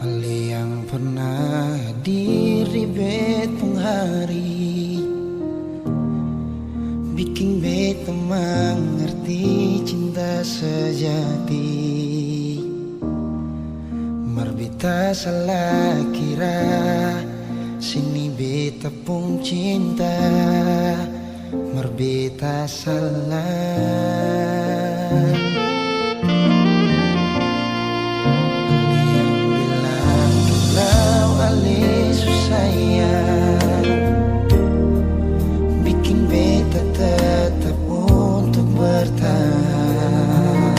Ali yang pernah hadir di betong hari, bikin beta mengerti cinta sejati. Marbeta salah kira, sini beta pun cinta. Marbeta salah. Bikin beta tetap untuk bertahan.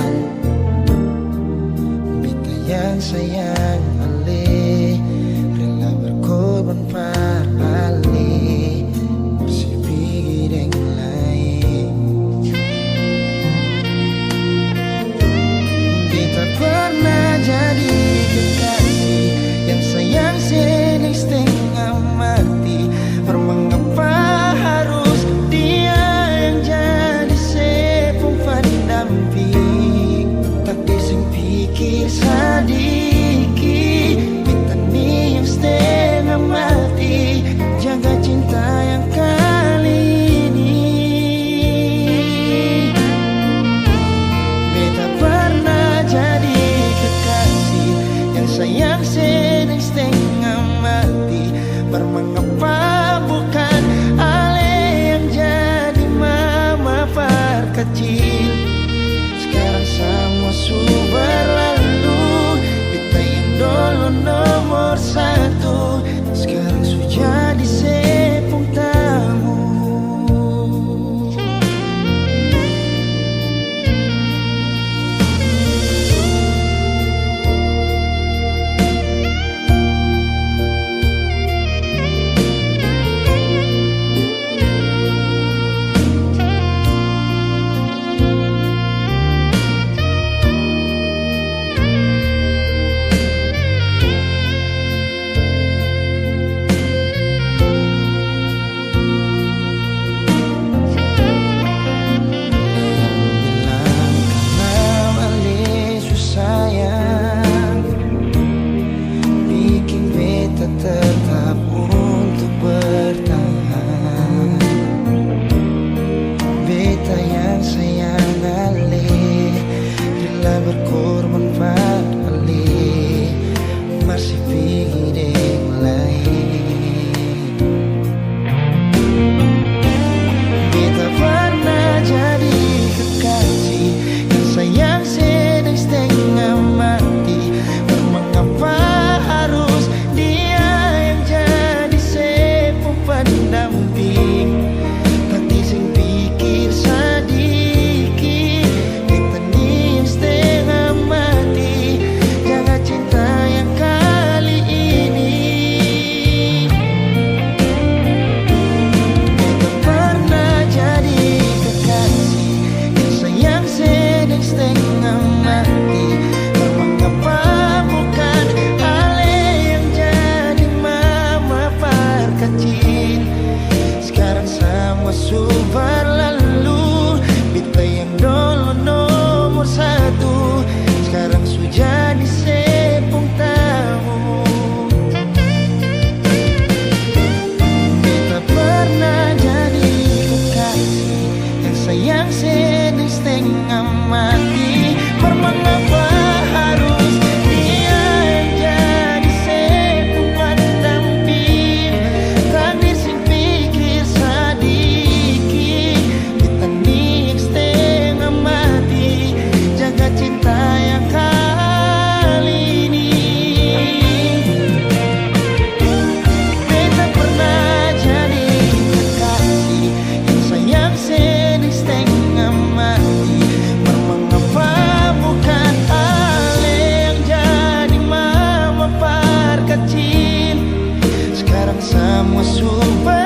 Beta yang sayang Ale, rela berkorban par Ale, bersih pikir yang lain. Beta pernah jadi kekasih yang sayang seneng setengah mati. Mengapa harus dia yang jadi sepung pendamping? Tak dising pikir sadiki, beta ni yang setengah mati. Jaga cinta yang kali ini. Beta pernah jadi kekasih yang sayang seneng setengah mati. Mengapa bukan Ale yang jadi mama kecil? Sekarang semua sudah berlalu. Beta yang dulu nomor satu, sekarang sudah jadi sepung tamu. Tetap untuk bertahan. Beta yang sayang Ale, rela berkorban pada Ale, masih pikir yang lain. Beta pernah jadi kekasih yang sayang sedang setengah mati. Mengapa harus pendamping? Tak dising pikir sadiki, beta ni yang setengah mati. Jaga cinta yang kali ini. Beta pernah jadi kekasih yang sayang sedang setengah mati. Mengapa bukan Ale yang jadi mama kecil? Sekarang semua sudah berlalu. Beta yang dulu nomor satu, sekarang sudah jadi sepung tamu. Beta pernah jadi kekasih yang sayang sedang setengah mati. Mengapa harus dia yang jadi sepung pendamping? Tak dising pikir sadiki, beta ni yang setengah mati. Jaga cinta yang kali ini. Beta pernah jadi kekasih yang sayang sedang setengah mati. Mengapa bukan Ale yang jadi mama kecil? Sekarang semua sudah